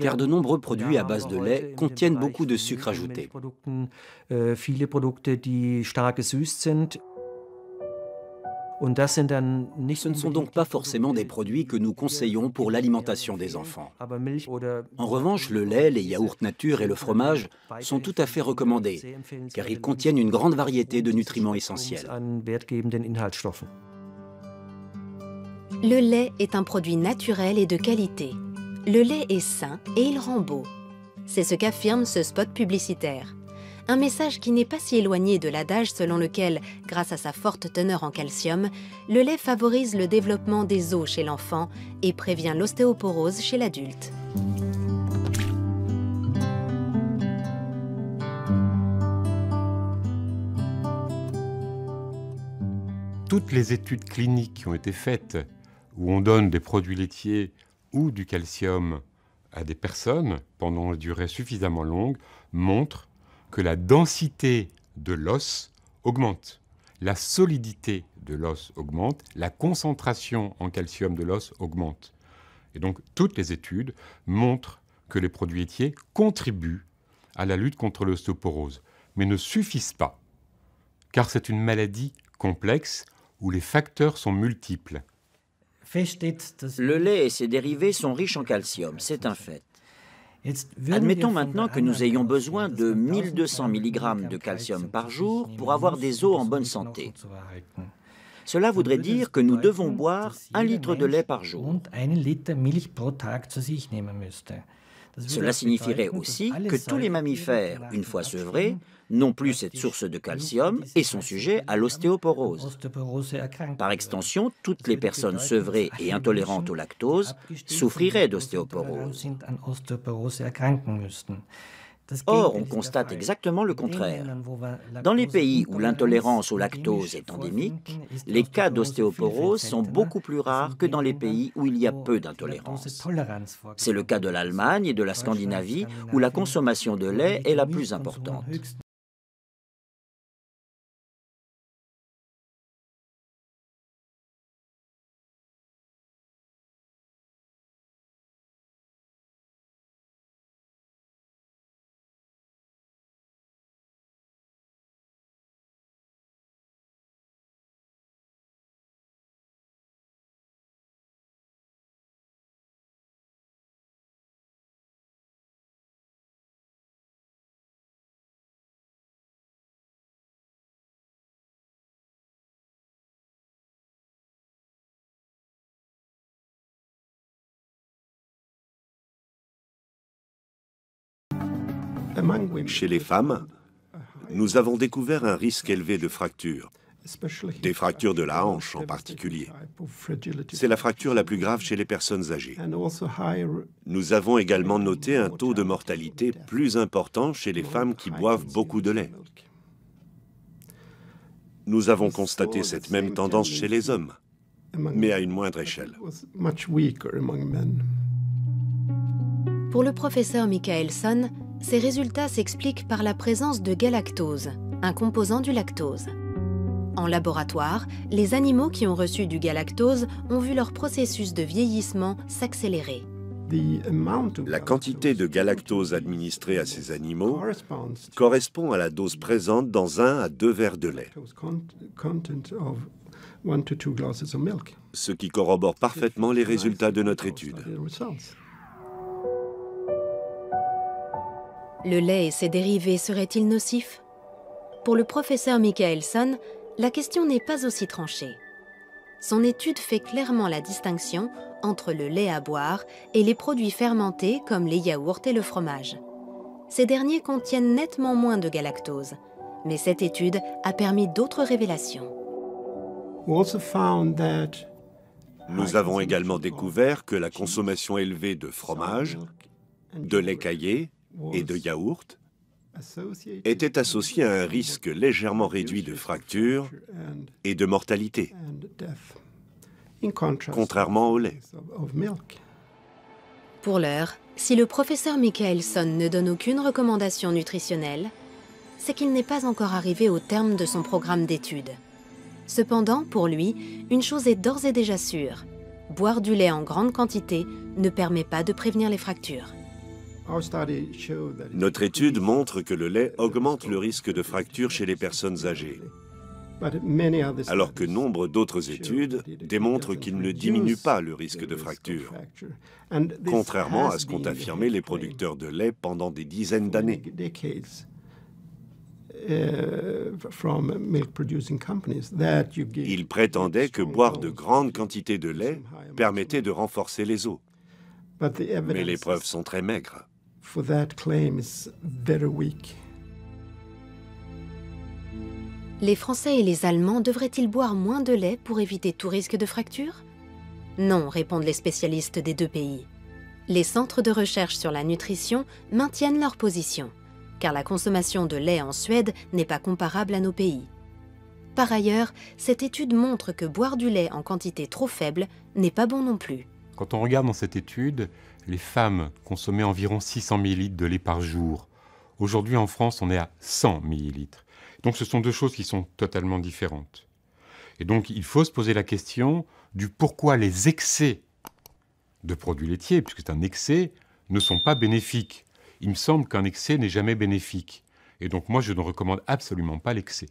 Car de nombreux produits à base de lait contiennent beaucoup de sucre ajouté. Ce ne sont donc pas forcément des produits que nous conseillons pour l'alimentation des enfants. En revanche, le lait, les yaourts nature et le fromage sont tout à fait recommandés, car ils contiennent une grande variété de nutriments essentiels. Le lait est un produit naturel et de qualité. Le lait est sain et il rend beau. C'est ce qu'affirme ce spot publicitaire. Un message qui n'est pas si éloigné de l'adage selon lequel, grâce à sa forte teneur en calcium, le lait favorise le développement des os chez l'enfant et prévient l'ostéoporose chez l'adulte. Toutes les études cliniques qui ont été faites, où on donne des produits laitiers ou du calcium à des personnes pendant une durée suffisamment longue, montrent que la densité de l'os augmente, la solidité de l'os augmente, la concentration en calcium de l'os augmente. Et donc, toutes les études montrent que les produits laitiers contribuent à la lutte contre l'ostéoporose, mais ne suffisent pas, car c'est une maladie complexe où les facteurs sont multiples. Le lait et ses dérivés sont riches en calcium, c'est un fait. Admettons maintenant que nous ayons besoin de 1200 mg de calcium par jour pour avoir des os en bonne santé. Cela voudrait dire que nous devons boire 1 litre de lait par jour. Cela signifierait aussi que tous les mammifères, une fois sevrés, n'ont plus cette source de calcium et sont sujets à l'ostéoporose. Par extension, toutes les personnes sevrées et intolérantes au lactose souffriraient d'ostéoporose. Or, on constate exactement le contraire. Dans les pays où l'intolérance au lactose est endémique, les cas d'ostéoporose sont beaucoup plus rares que dans les pays où il y a peu d'intolérance. C'est le cas de l'Allemagne et de la Scandinavie, où la consommation de lait est la plus importante. Chez les femmes, nous avons découvert un risque élevé de fractures, des fractures de la hanche en particulier. C'est la fracture la plus grave chez les personnes âgées. Nous avons également noté un taux de mortalité plus important chez les femmes qui boivent beaucoup de lait. Nous avons constaté cette même tendance chez les hommes, mais à une moindre échelle. Pour le professeur Michaelson, ces résultats s'expliquent par la présence de galactose, un composant du lactose. En laboratoire, les animaux qui ont reçu du galactose ont vu leur processus de vieillissement s'accélérer. La quantité de galactose administrée à ces animaux correspond à la dose présente dans 1 à 2 verres de lait, ce qui corrobore parfaitement les résultats de notre étude. Le lait et ses dérivés seraient-ils nocifs? Pour le professeur Michaelson, la question n'est pas aussi tranchée. Son étude fait clairement la distinction entre le lait à boire et les produits fermentés comme les yaourts et le fromage. Ces derniers contiennent nettement moins de galactose, mais cette étude a permis d'autres révélations. Nous avons également découvert que la consommation élevée de fromage, de lait caillé et de yaourt était associée à un risque légèrement réduit de fractures et de mortalité, contrairement au lait. Pour l'heure, si le professeur Michaelson ne donne aucune recommandation nutritionnelle, c'est qu'il n'est pas encore arrivé au terme de son programme d'études. Cependant, pour lui, une chose est d'ores et déjà sûre. Boire du lait en grande quantité ne permet pas de prévenir les fractures. Notre étude montre que le lait augmente le risque de fracture chez les personnes âgées, alors que nombre d'autres études démontrent qu'il ne diminue pas le risque de fracture, contrairement à ce qu'ont affirmé les producteurs de lait pendant des dizaines d'années. Ils prétendaient que boire de grandes quantités de lait permettait de renforcer les os, mais les preuves sont très maigres. Les Français et les Allemands devraient-ils boire moins de lait pour éviter tout risque de fracture? Non, répondent les spécialistes des deux pays. Les centres de recherche sur la nutrition maintiennent leur position, car la consommation de lait en Suède n'est pas comparable à nos pays. Par ailleurs, cette étude montre que boire du lait en quantité trop faible n'est pas bon non plus. Quand on regarde dans cette étude, les femmes consommaient environ 600 ml de lait par jour. Aujourd'hui, en France, on est à 100 ml. Donc ce sont deux choses qui sont totalement différentes. Et donc il faut se poser la question du pourquoi les excès de produits laitiers, puisque c'est un excès, ne sont pas bénéfiques. Il me semble qu'un excès n'est jamais bénéfique. Et donc moi, je ne recommande absolument pas l'excès.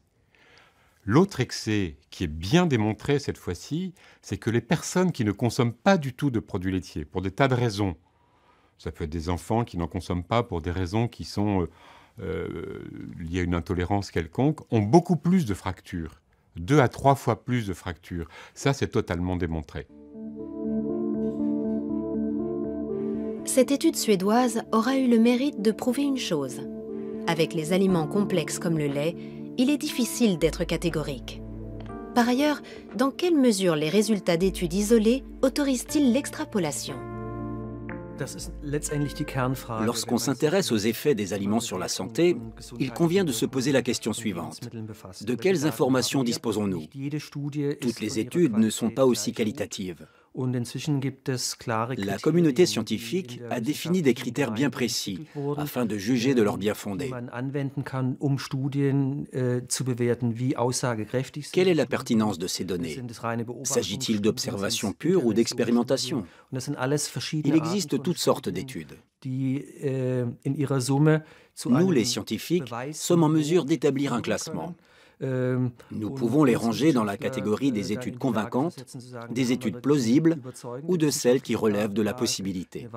L'autre excès qui est bien démontré cette fois-ci, c'est que les personnes qui ne consomment pas du tout de produits laitiers, pour des tas de raisons, ça peut être des enfants qui n'en consomment pas pour des raisons qui sont liées à une intolérance quelconque, ont beaucoup plus de fractures, 2 à 3 fois plus de fractures. Ça, c'est totalement démontré. Cette étude suédoise aura eu le mérite de prouver une chose. Avec les aliments complexes comme le lait, il est difficile d'être catégorique. Par ailleurs, dans quelle mesure les résultats d'études isolées autorisent-ils l'extrapolation? Lorsqu'on s'intéresse aux effets des aliments sur la santé, il convient de se poser la question suivante. De quelles informations disposons-nous? Toutes les études ne sont pas aussi qualitatives. La communauté scientifique a défini des critères bien précis afin de juger de leur bien fondé. Quelle est la pertinence de ces données? S'agit-il d'observations pures ou d'expérimentation? Il existe toutes sortes d'études. Nous, les scientifiques, sommes en mesure d'établir un classement. Nous pouvons les ranger dans la catégorie des études convaincantes, des études plausibles ou de celles qui relèvent de la possibilité.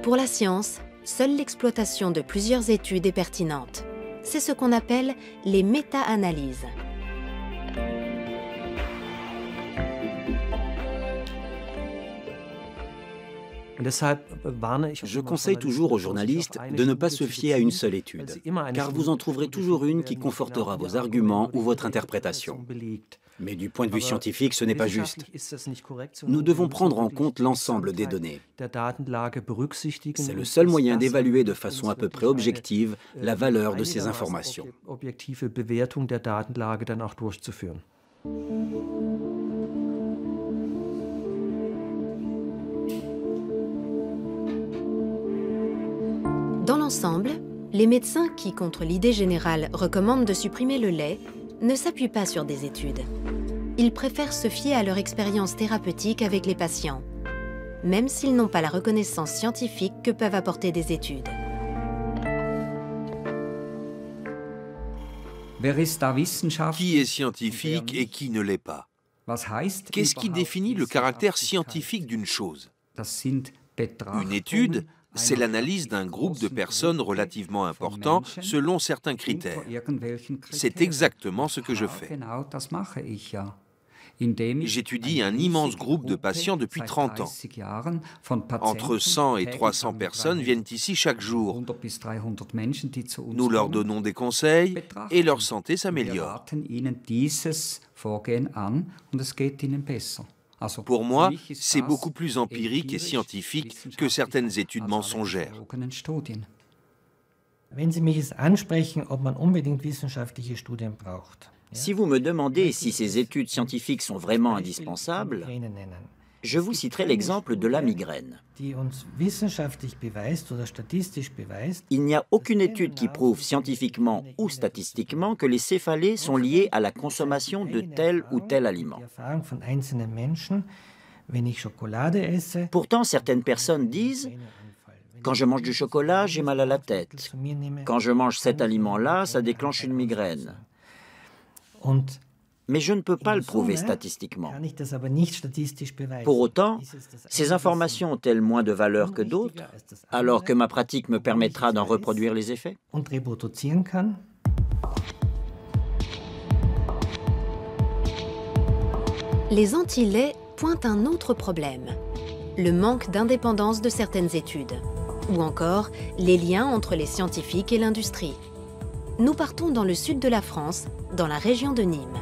Pour la science, seule l'exploitation de plusieurs études est pertinente. C'est ce qu'on appelle les méta-analyses. Je conseille toujours aux journalistes de ne pas se fier à une seule étude, car vous en trouverez toujours une qui confortera vos arguments ou votre interprétation. Mais du point de vue scientifique, ce n'est pas juste. Nous devons prendre en compte l'ensemble des données. C'est le seul moyen d'évaluer de façon à peu près objective la valeur de ces informations. Dans l'ensemble, les médecins qui, contre l'idée générale, recommandent de supprimer le lait, ne s'appuient pas sur des études. Ils préfèrent se fier à leur expérience thérapeutique avec les patients, même s'ils n'ont pas la reconnaissance scientifique que peuvent apporter des études. Qui est scientifique et qui ne l'est pas? Qu'est-ce qui définit le caractère scientifique d'une chose? Une étude, c'est l'analyse d'un groupe de personnes relativement important selon certains critères. C'est exactement ce que je fais. J'étudie un immense groupe de patients depuis 30 ans. Entre 100 et 300 personnes viennent ici chaque jour. Nous leur donnons des conseils et leur santé s'améliore. Pour moi, c'est beaucoup plus empirique et scientifique que certaines études mensongères. Si vous me demandez si ces études scientifiques sont vraiment indispensables, je vous citerai l'exemple de la migraine. Il n'y a aucune étude qui prouve scientifiquement ou statistiquement que les céphalées sont liées à la consommation de tel ou tel aliment. Pourtant, certaines personnes disent « Quand je mange du chocolat, j'ai mal à la tête. Quand je mange cet aliment-là, ça déclenche une migraine. » Mais je ne peux pas le prouver statistiquement. Pour autant, ces informations ont-elles moins de valeur que d'autres, alors que ma pratique me permettra d'en reproduire les effets? Les anti-laits pointent un autre problème, le manque d'indépendance de certaines études, ou encore les liens entre les scientifiques et l'industrie. Nous partons dans le sud de la France, dans la région de Nîmes.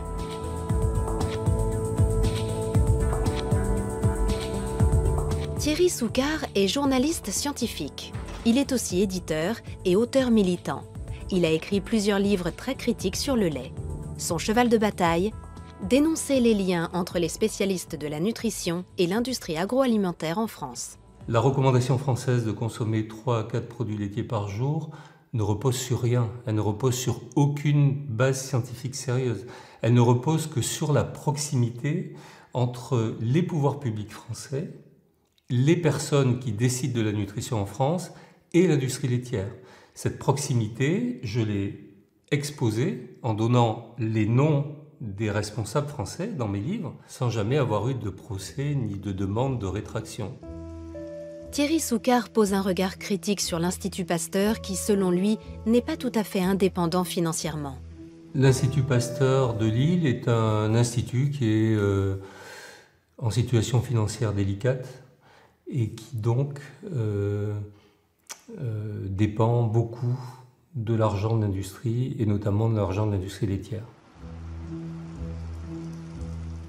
Thierry Soucard est journaliste scientifique. Il est aussi éditeur et auteur militant. Il a écrit plusieurs livres très critiques sur le lait. Son cheval de bataille, dénoncer les liens entre les spécialistes de la nutrition et l'industrie agroalimentaire en France. La recommandation française de consommer 3 à 4 produits laitiers par jour ne repose sur rien. Elle ne repose sur aucune base scientifique sérieuse. Elle ne repose que sur la proximité entre les pouvoirs publics français, les personnes qui décident de la nutrition en France et l'industrie laitière. Cette proximité, je l'ai exposée en donnant les noms des responsables français dans mes livres, sans jamais avoir eu de procès ni de demande de rétraction. Thierry Soucard pose un regard critique sur l'Institut Pasteur qui, selon lui, n'est pas tout à fait indépendant financièrement. L'Institut Pasteur de Lille est un institut qui est en situation financière délicate et qui donc dépend beaucoup de l'argent de l'industrie et notamment de l'argent de l'industrie laitière.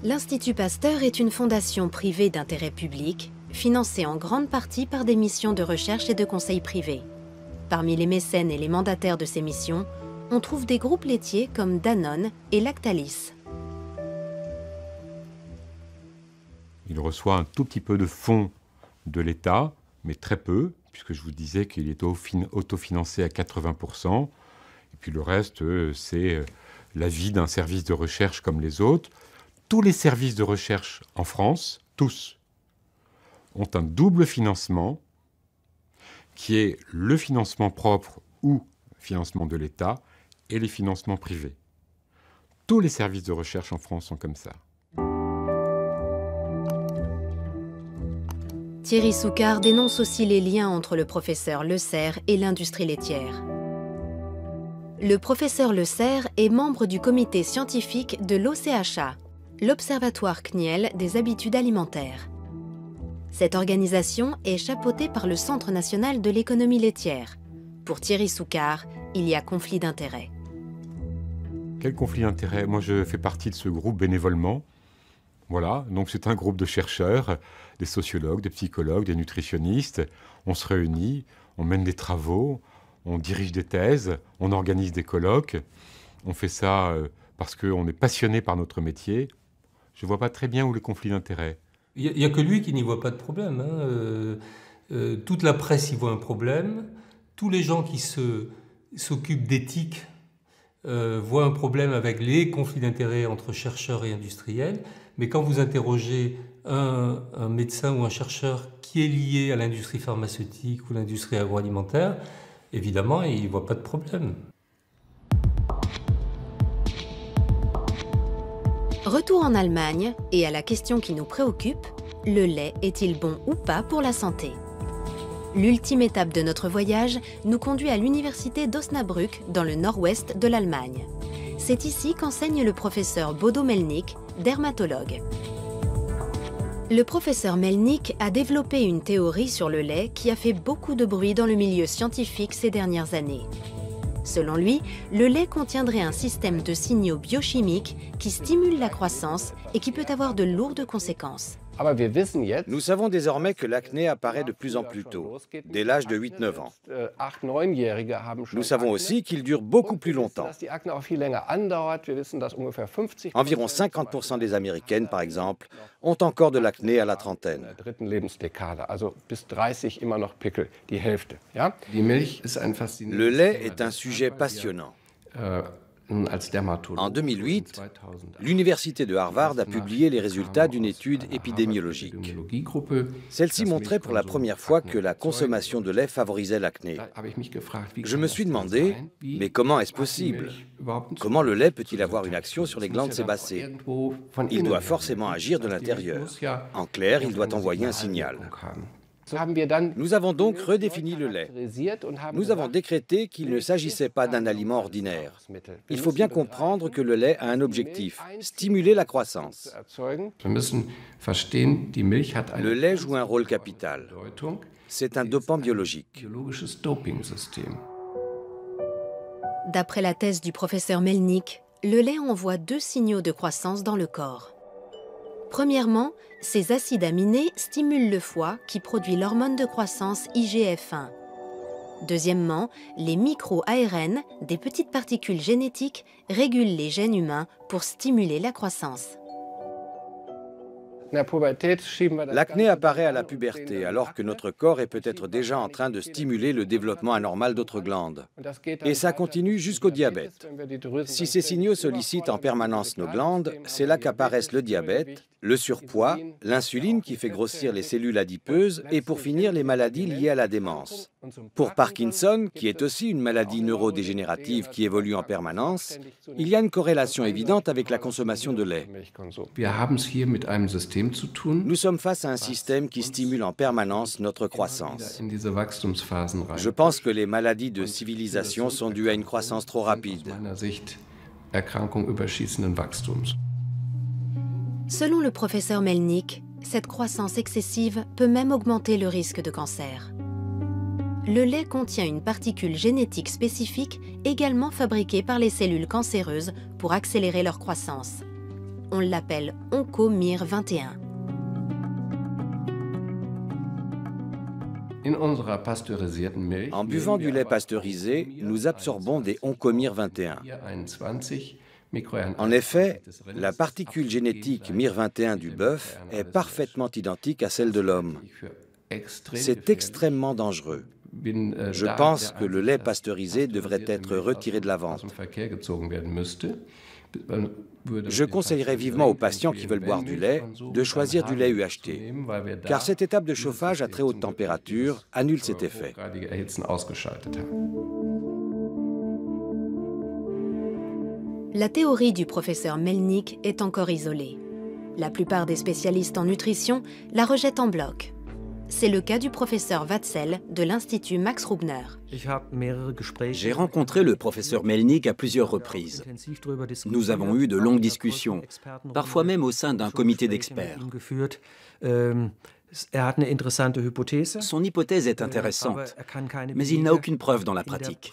L'Institut Pasteur est une fondation privée d'intérêt public, financée en grande partie par des missions de recherche et de conseil privés. Parmi les mécènes et les mandataires de ces missions, on trouve des groupes laitiers comme Danone et Lactalis. Il reçoit un tout petit peu de fonds de l'État, mais très peu, puisque je vous disais qu'il est autofinancé à 80%. Et puis le reste, c'est la vie d'un service de recherche comme les autres. Tous les services de recherche en France, tous, ont un double financement qui est le financement propre ou financement de l'État et les financements privés. Tous les services de recherche en France sont comme ça. Thierry Soucard dénonce aussi les liens entre le professeur Le Serre et l'industrie laitière. Le professeur Le Serre est membre du comité scientifique de l'OCHA, l'Observatoire CNIEL des habitudes alimentaires. Cette organisation est chapeautée par le Centre national de l'économie laitière. Pour Thierry Soucard, il y a conflit d'intérêts. Quel conflit d'intérêts? Moi, je fais partie de ce groupe bénévolement. Voilà, donc c'est un groupe de chercheurs, des sociologues, des psychologues, des nutritionnistes. On se réunit, on mène des travaux, on dirige des thèses, on organise des colloques. On fait ça parce qu'on est passionné par notre métier. Je ne vois pas très bien où est le conflit d'intérêts. Il n'y a que lui qui n'y voit pas de problème. Toute la presse y voit un problème. Tous les gens qui s'occupent d'éthique voient un problème avec les conflits d'intérêts entre chercheurs et industriels. Mais quand vous interrogez un médecin ou un chercheur qui est lié à l'industrie pharmaceutique ou l'industrie agroalimentaire, évidemment, il ne voit pas de problème. Retour en Allemagne, et à la question qui nous préoccupe, le lait est-il bon ou pas pour la santé? L'ultime étape de notre voyage nous conduit à l'université d'Osnabrück, dans le nord-ouest de l'Allemagne. C'est ici qu'enseigne le professeur Bodo Mellnik, dermatologue. Le professeur Mellnik a développé une théorie sur le lait qui a fait beaucoup de bruit dans le milieu scientifique ces dernières années. Selon lui, le lait contiendrait un système de signaux biochimiques qui stimule la croissance et qui peut avoir de lourdes conséquences. Nous savons désormais que l'acné apparaît de plus en plus tôt, dès l'âge de 8-9 ans. Nous savons aussi qu'il dure beaucoup plus longtemps. Environ 50% des Américaines, par exemple, ont encore de l'acné à la trentaine. Le lait est un sujet passionnant. En 2008, l'université de Harvard a publié les résultats d'une étude épidémiologique. Celle-ci montrait pour la première fois que la consommation de lait favorisait l'acné. Je me suis demandé, mais comment est-ce possible? Comment le lait peut-il avoir une action sur les glandes sébacées? Il doit forcément agir de l'intérieur. En clair, il doit envoyer un signal. Nous avons donc redéfini le lait. Nous avons décrété qu'il ne s'agissait pas d'un aliment ordinaire. Il faut bien comprendre que le lait a un objectif, stimuler la croissance. Le lait joue un rôle capital. C'est un dopant biologique. D'après la thèse du professeur Mellnik, le lait envoie deux signaux de croissance dans le corps. Premièrement, ces acides aminés stimulent le foie qui produit l'hormone de croissance IGF-1. Deuxièmement, les micro-ARN, des petites particules génétiques, régulent les gènes humains pour stimuler la croissance. L'acné apparaît à la puberté, alors que notre corps est peut-être déjà en train de stimuler le développement anormal d'autres glandes. Et ça continue jusqu'au diabète. Si ces signaux sollicitent en permanence nos glandes, c'est là qu'apparaissent le diabète, le surpoids, l'insuline qui fait grossir les cellules adipeuses et pour finir les maladies liées à la démence. Pour Parkinson, qui est aussi une maladie neurodégénérative qui évolue en permanence, il y a une corrélation évidente avec la consommation de lait. Nous sommes face à un système qui stimule en permanence notre croissance. Je pense que les maladies de civilisation sont dues à une croissance trop rapide. Selon le professeur Mellnik, cette croissance excessive peut même augmenter le risque de cancer. Le lait contient une particule génétique spécifique également fabriquée par les cellules cancéreuses pour accélérer leur croissance. On l'appelle OncoMIR21. En buvant du lait pasteurisé, nous absorbons des OncoMIR21. En effet, la particule génétique MIR21 du bœuf est parfaitement identique à celle de l'homme. C'est extrêmement dangereux. Je pense que le lait pasteurisé devrait être retiré de la vente. Je conseillerais vivement aux patients qui veulent boire du lait de choisir du lait UHT, car cette étape de chauffage à très haute température annule cet effet. La théorie du professeur Mellnik est encore isolée. La plupart des spécialistes en nutrition la rejettent en bloc. C'est le cas du professeur Watzel de l'Institut Max Rubner. J'ai rencontré le professeur Mellnik à plusieurs reprises. Nous avons eu de longues discussions, parfois même au sein d'un comité d'experts. Son hypothèse est intéressante, mais il n'a aucune preuve dans la pratique.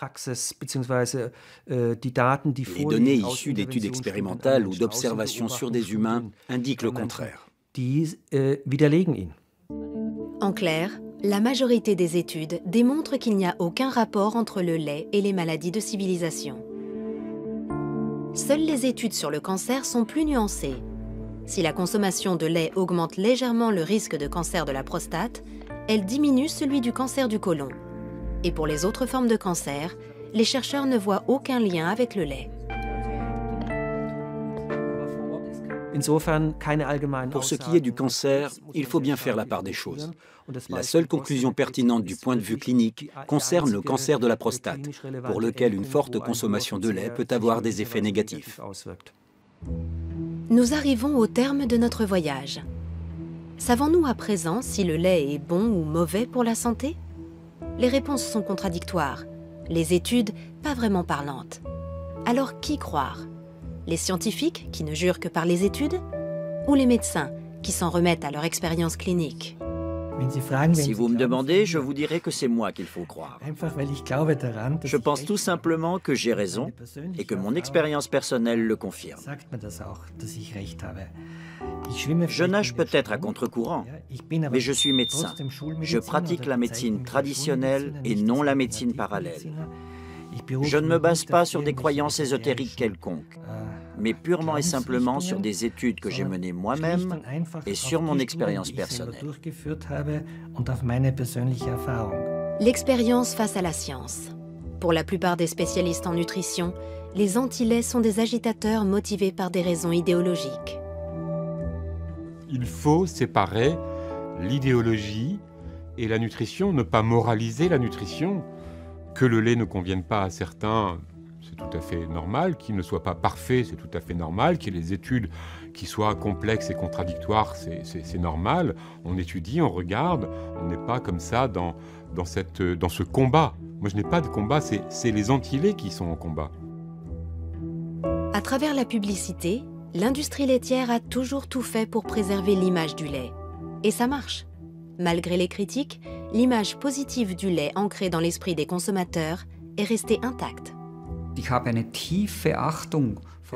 Les données issues d'études expérimentales ou d'observations sur des humains indiquent le contraire. En clair, la majorité des études démontrent qu'il n'y a aucun rapport entre le lait et les maladies de civilisation. Seules les études sur le cancer sont plus nuancées. Si la consommation de lait augmente légèrement le risque de cancer de la prostate, elle diminue celui du cancer du côlon. Et pour les autres formes de cancer, les chercheurs ne voient aucun lien avec le lait. Pour ce qui est du cancer, il faut bien faire la part des choses. La seule conclusion pertinente du point de vue clinique concerne le cancer de la prostate, pour lequel une forte consommation de lait peut avoir des effets négatifs. Nous arrivons au terme de notre voyage. Savons-nous à présent si le lait est bon ou mauvais pour la santé? Les réponses sont contradictoires, les études pas vraiment parlantes. Alors qui croire? Les scientifiques qui ne jurent que par les études? Ou les médecins qui s'en remettent à leur expérience clinique? Si vous me demandez, je vous dirai que c'est moi qu'il faut croire. Je pense tout simplement que j'ai raison et que mon expérience personnelle le confirme. Je nage peut-être à contre-courant, mais je suis médecin. Je pratique la médecine traditionnelle et non la médecine parallèle. Je ne me base pas sur des croyances ésotériques quelconques, mais purement et simplement sur des études que j'ai menées moi-même et sur mon expérience personnelle. L'expérience face à la science. Pour la plupart des spécialistes en nutrition, les anti-laits sont des agitateurs motivés par des raisons idéologiques. Il faut séparer l'idéologie et la nutrition, ne pas moraliser la nutrition. Que le lait ne convienne pas à certains, c'est tout à fait normal. Qu'il ne soit pas parfait, c'est tout à fait normal. Qu'il y ait des études qui soient complexes et contradictoires, c'est normal. On étudie, on regarde. On n'est pas comme ça dans ce combat. Moi, je n'ai pas de combat, c'est les anti-laits qui sont en combat. À travers la publicité, l'industrie laitière a toujours tout fait pour préserver l'image du lait. Et ça marche. Malgré les critiques, l'image positive du lait ancrée dans l'esprit des consommateurs est restée intacte.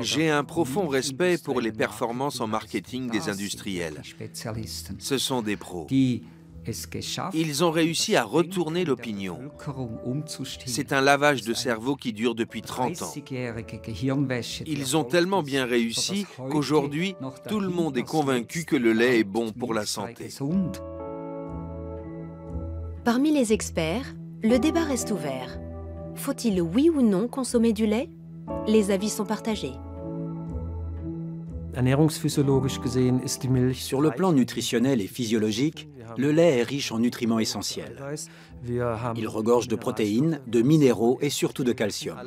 J'ai un profond respect pour les performances en marketing des industriels. Ce sont des pros. Ils ont réussi à retourner l'opinion. C'est un lavage de cerveau qui dure depuis 30 ans. Ils ont tellement bien réussi qu'aujourd'hui, tout le monde est convaincu que le lait est bon pour la santé. Parmi les experts, le débat reste ouvert. Faut-il oui ou non consommer du lait? Les avis sont partagés. Sur le plan nutritionnel et physiologique, le lait est riche en nutriments essentiels. Il regorge de protéines, de minéraux et surtout de calcium.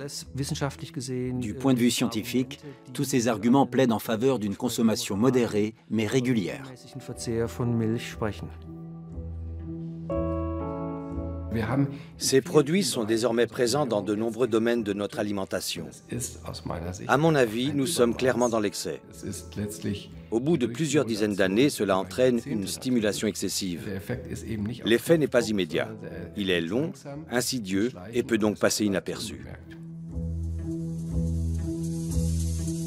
Du point de vue scientifique, tous ces arguments plaident en faveur d'une consommation modérée mais régulière. Ces produits sont désormais présents dans de nombreux domaines de notre alimentation. À mon avis, nous sommes clairement dans l'excès. Au bout de plusieurs dizaines d'années, cela entraîne une stimulation excessive. L'effet n'est pas immédiat. Il est long, insidieux et peut donc passer inaperçu.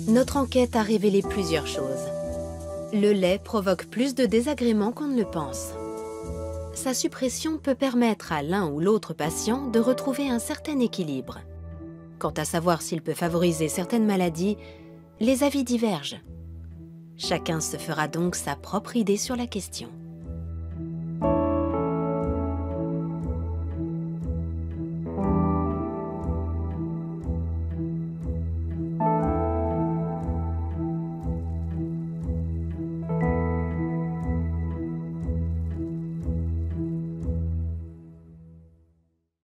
Notre enquête a révélé plusieurs choses. Le lait provoque plus de désagréments qu'on ne le pense. Sa suppression peut permettre à l'un ou l'autre patient de retrouver un certain équilibre. Quant à savoir s'il peut favoriser certaines maladies, les avis divergent. Chacun se fera donc sa propre idée sur la question.